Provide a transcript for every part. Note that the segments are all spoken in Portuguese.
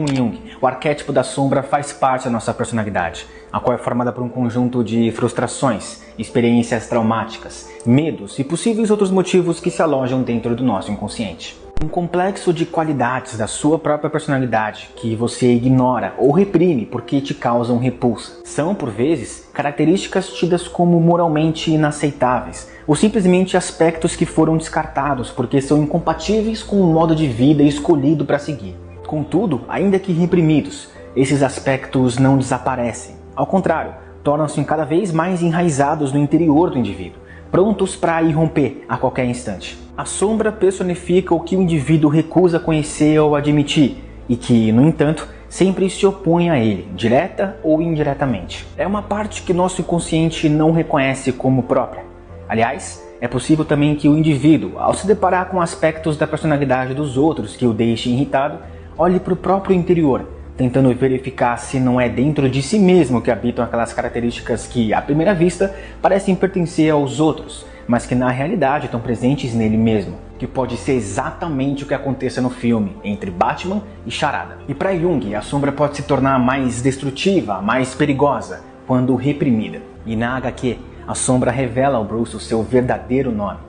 Jung, o arquétipo da sombra faz parte da nossa personalidade, a qual é formada por um conjunto de frustrações, experiências traumáticas, medos e possíveis outros motivos que se alojam dentro do nosso inconsciente. Um complexo de qualidades da sua própria personalidade que você ignora ou reprime porque te causam repulsa. São, por vezes, características tidas como moralmente inaceitáveis, ou simplesmente aspectos que foram descartados porque são incompatíveis com o modo de vida escolhido para seguir. Contudo, ainda que reprimidos, esses aspectos não desaparecem. Ao contrário, tornam-se cada vez mais enraizados no interior do indivíduo, prontos para irromper a qualquer instante. A sombra personifica o que o indivíduo recusa conhecer ou admitir, e que, no entanto, sempre se opõe a ele, direta ou indiretamente. É uma parte que nosso inconsciente não reconhece como própria. Aliás, é possível também que o indivíduo, ao se deparar com aspectos da personalidade dos outros que o deixem irritado, olhe para o próprio interior, tentando verificar se não é dentro de si mesmo que habitam aquelas características que, à primeira vista, parecem pertencer aos outros, mas que na realidade estão presentes nele mesmo, que pode ser exatamente o que aconteça no filme entre Batman e Charada. E para Jung, a sombra pode se tornar mais destrutiva, mais perigosa, quando reprimida. E na HQ, a sombra revela ao Bruce o seu verdadeiro nome: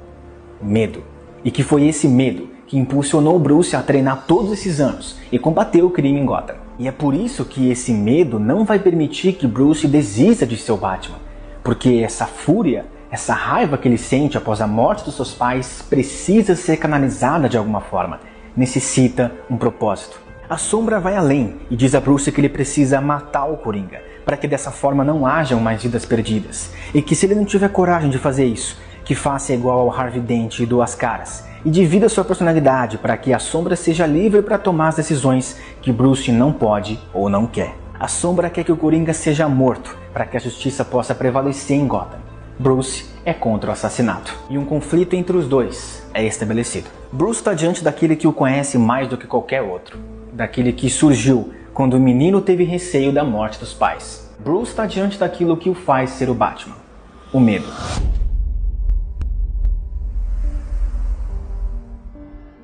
medo. E que foi esse medo que impulsionou o Bruce a treinar todos esses anos e combater o crime em Gotham. E é por isso que esse medo não vai permitir que Bruce desista de ser o Batman, porque essa fúria, essa raiva que ele sente após a morte dos seus pais precisa ser canalizada de alguma forma, necessita um propósito. A sombra vai além e diz a Bruce que ele precisa matar o Coringa, para que dessa forma não hajam mais vidas perdidas, e que se ele não tiver coragem de fazer isso, que faça igual ao Harvey Dent e Duas Caras, e divida sua personalidade para que a sombra seja livre para tomar as decisões que Bruce não pode ou não quer. A sombra quer que o Coringa seja morto para que a justiça possa prevalecer em Gotham. Bruce é contra o assassinato. E um conflito entre os dois é estabelecido. Bruce está diante daquele que o conhece mais do que qualquer outro. Daquele que surgiu quando o menino teve receio da morte dos pais. Bruce está diante daquilo que o faz ser o Batman: o medo.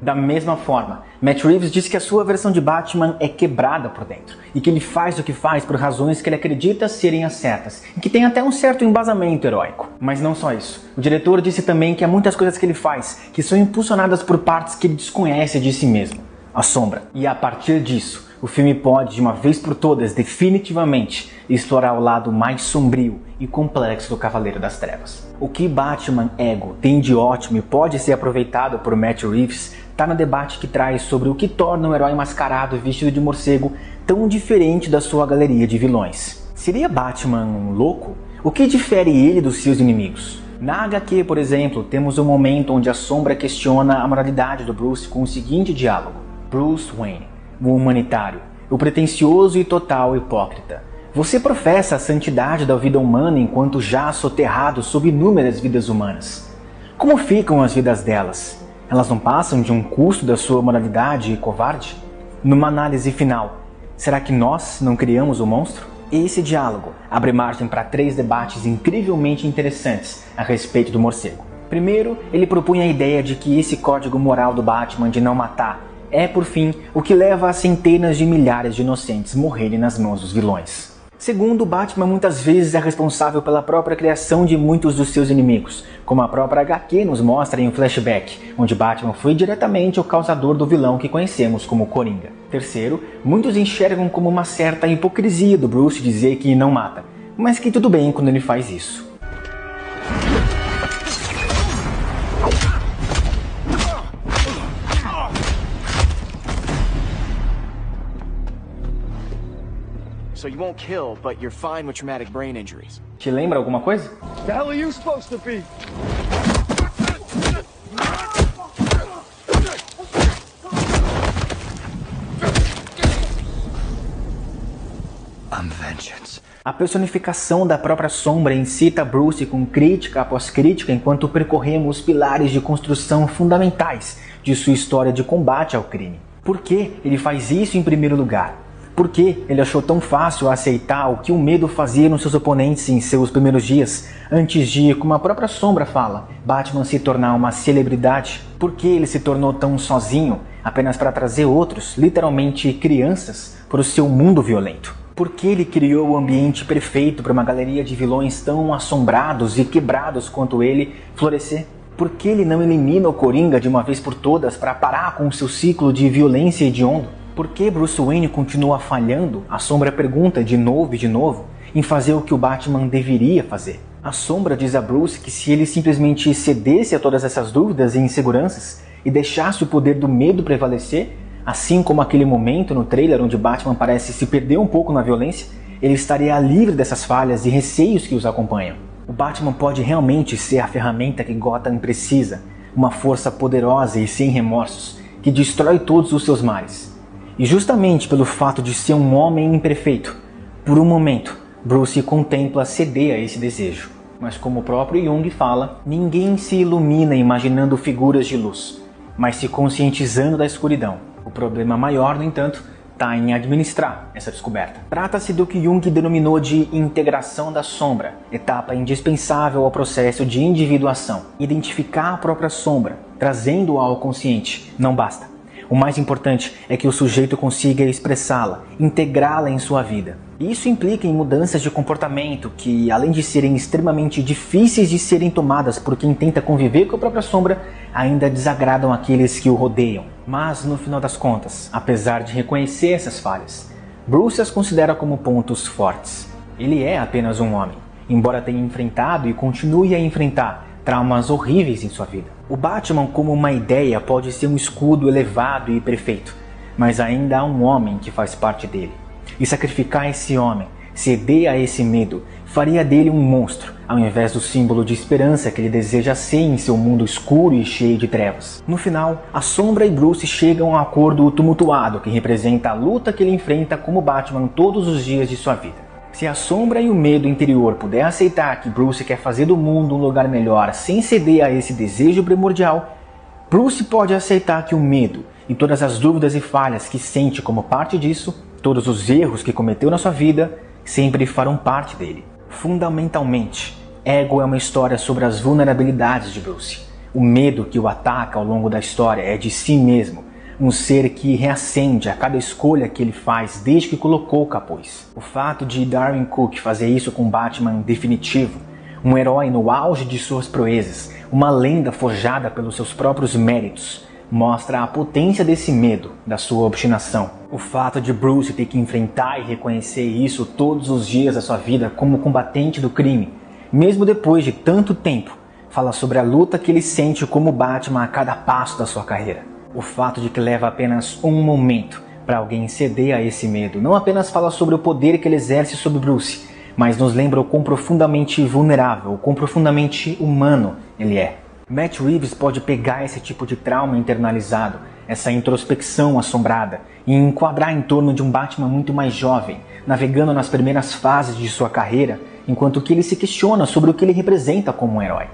Da mesma forma, Matt Reeves diz que a sua versão de Batman é quebrada por dentro, e que ele faz o que faz por razões que ele acredita serem as certas, e que tem até um certo embasamento heróico. Mas não só isso. O diretor disse também que há muitas coisas que ele faz que são impulsionadas por partes que ele desconhece de si mesmo: a sombra. E a partir disso, o filme pode, de uma vez por todas, definitivamente, explorar o lado mais sombrio e complexo do Cavaleiro das Trevas. O que Batman Ego tem de ótimo e pode ser aproveitado por Matt Reeves está no debate que traz sobre o que torna um herói mascarado vestido de morcego tão diferente da sua galeria de vilões. Seria Batman louco? O que difere ele dos seus inimigos? Na HQ, por exemplo, temos um momento onde a sombra questiona a moralidade do Bruce com o seguinte diálogo: Bruce Wayne, o humanitário, o pretensioso e total hipócrita. Você professa a santidade da vida humana enquanto jaz soterrado sob inúmeras vidas humanas. Como ficam as vidas delas? Elas não passam de um custo da sua moralidade covarde? Numa análise final, será que nós não criamos o monstro? Esse diálogo abre margem para 3 debates incrivelmente interessantes a respeito do morcego. Primeiro, ele propõe a ideia de que esse código moral do Batman de não matar é, por fim, o que leva a centenas de milhares de inocentes morrerem nas mãos dos vilões. Segundo, Batman muitas vezes é responsável pela própria criação de muitos dos seus inimigos, como a própria HQ nos mostra em um flashback, onde Batman foi diretamente o causador do vilão que conhecemos como Coringa. Terceiro, muitos enxergam como uma certa hipocrisia do Bruce dizer que não mata, mas que tudo bem quando ele faz isso. So you won't kill, but you're fine with traumatic brain injuries. Te lembra alguma coisa? The hell are you supposed to be? I'm vengeance. A personificação da própria sombra incita Bruce com crítica após crítica enquanto percorremos os pilares de construção fundamentais de sua história de combate ao crime. Por que ele faz isso em primeiro lugar? Por que ele achou tão fácil aceitar o que o medo fazia nos seus oponentes em seus primeiros dias, antes de, como a própria sombra fala, Batman se tornar uma celebridade? Por que ele se tornou tão sozinho, apenas para trazer outros, literalmente crianças, para o seu mundo violento? Por que ele criou o ambiente perfeito para uma galeria de vilões tão assombrados e quebrados quanto ele florescer? Por que ele não elimina o Coringa de uma vez por todas para parar com o seu ciclo de violência hediondo? Por que Bruce Wayne continua falhando? A Sombra pergunta de novo e de novo em fazer o que o Batman deveria fazer. A Sombra diz a Bruce que se ele simplesmente cedesse a todas essas dúvidas e inseguranças e deixasse o poder do medo prevalecer, assim como aquele momento no trailer onde Batman parece se perder um pouco na violência, ele estaria livre dessas falhas e receios que os acompanham. O Batman pode realmente ser a ferramenta que Gotham precisa, uma força poderosa e sem remorsos, que destrói todos os seus males. E justamente pelo fato de ser um homem imperfeito, por um momento, Bruce contempla ceder a esse desejo. Mas como o próprio Jung fala, ninguém se ilumina imaginando figuras de luz, mas se conscientizando da escuridão. O problema maior, no entanto, está em administrar essa descoberta. Trata-se do que Jung denominou de integração da sombra, etapa indispensável ao processo de individuação. Identificar a própria sombra, trazendo-a ao consciente, não basta. O mais importante é que o sujeito consiga expressá-la, integrá-la em sua vida. Isso implica em mudanças de comportamento que, além de serem extremamente difíceis de serem tomadas por quem tenta conviver com a própria sombra, ainda desagradam aqueles que o rodeiam. Mas, no final das contas, apesar de reconhecer essas falhas, Bruce as considera como pontos fortes. Ele é apenas um homem, embora tenha enfrentado e continue a enfrentar traumas horríveis em sua vida. O Batman, como uma ideia, pode ser um escudo elevado e perfeito, mas ainda há um homem que faz parte dele. E sacrificar esse homem, ceder a esse medo, faria dele um monstro, ao invés do símbolo de esperança que ele deseja ser em seu mundo escuro e cheio de trevas. No final, a Sombra e Bruce chegam a um acordo tumultuado que representa a luta que ele enfrenta como Batman todos os dias de sua vida. Se a sombra e o medo interior puder aceitar que Bruce quer fazer do mundo um lugar melhor sem ceder a esse desejo primordial, Bruce pode aceitar que o medo e todas as dúvidas e falhas que sente como parte disso, todos os erros que cometeu na sua vida, sempre farão parte dele. Fundamentalmente, Ego é uma história sobre as vulnerabilidades de Bruce. O medo que o ataca ao longo da história é de si mesmo, um ser que reacende a cada escolha que ele faz desde que colocou o capuz. O fato de Darwin Cook fazer isso com Batman definitivo, um herói no auge de suas proezas, uma lenda forjada pelos seus próprios méritos, mostra a potência desse medo, da sua obstinação. O fato de Bruce ter que enfrentar e reconhecer isso todos os dias da sua vida como combatente do crime, mesmo depois de tanto tempo, fala sobre a luta que ele sente como Batman a cada passo da sua carreira. O fato de que leva apenas um momento para alguém ceder a esse medo não apenas fala sobre o poder que ele exerce sobre Bruce, mas nos lembra o quão profundamente vulnerável, o quão profundamente humano ele é. Matt Reeves pode pegar esse tipo de trauma internalizado, essa introspecção assombrada, e enquadrar em torno de um Batman muito mais jovem, navegando nas primeiras fases de sua carreira, enquanto que ele se questiona sobre o que ele representa como um herói.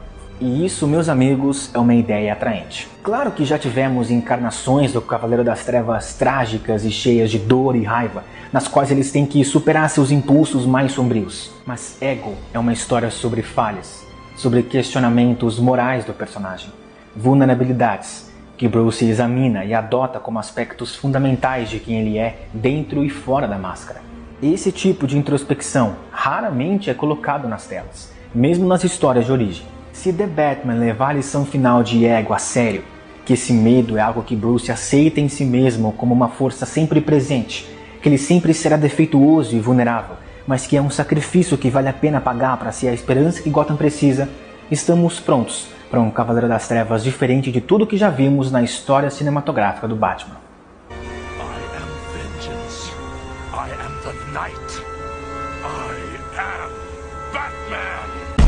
E isso, meus amigos, é uma ideia atraente. Claro que já tivemos encarnações do Cavaleiro das Trevas trágicas e cheias de dor e raiva, nas quais eles têm que superar seus impulsos mais sombrios. Mas Ego é uma história sobre falhas, sobre questionamentos morais do personagem, vulnerabilidades que Bruce examina e adota como aspectos fundamentais de quem ele é dentro e fora da máscara. Esse tipo de introspecção raramente é colocado nas telas, mesmo nas histórias de origem. Se The Batman levar a lição final de Ego a sério, que esse medo é algo que Bruce aceita em si mesmo como uma força sempre presente, que ele sempre será defeituoso e vulnerável, mas que é um sacrifício que vale a pena pagar para ser a esperança que Gotham precisa, estamos prontos para um Cavaleiro das Trevas diferente de tudo que já vimos na história cinematográfica do Batman. I am vengeance. I am the night. I am Batman.